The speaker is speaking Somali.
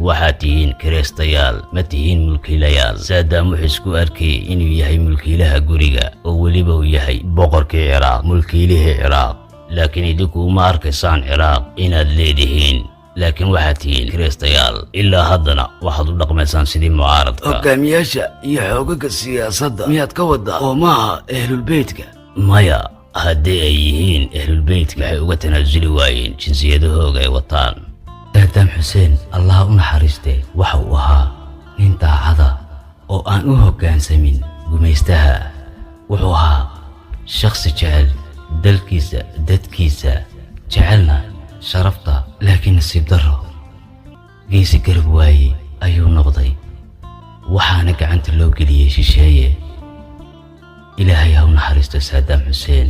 waxaatihiin kiraystayaal ma tihiin mulkiilayaal. saadaam wuxuu isku arkay inuu yahay mulkiilaha guriga oo weliba uu yahay boqorkii ciraaq, mulkiilihii ciraaq. laakiin idinku uma arkaysaan ciraaq inaad leedihiin, laakiin waxaatihiin kiraystayaal. ilaa haddana waxaad u dhaqmaysaan sidii mucaaradka. hogaamiyaasha iyo xoogaga siyaasadda miyaad ka waddaa oo maaha ahlulbeytka? maya, haddii ay yihiin ahlulbeytka waxay uga tanaasuli waayeen jinsiyadahooga ay wataan. saadaam xuseen allah u naxariistee waxa uu ahaa nin daacada oo aan u hoggaansamin gumaystaha. wuxuu ahaa shakhsi jecel dalkiisa, dadkiisa, jecelna sharafta. laakiin nasiib darro, geesi garab waaye ayuu noqday, waxaana gacanta loo geliyey shisheeye. ilaahay ha u naxariisto saadaam xuseen.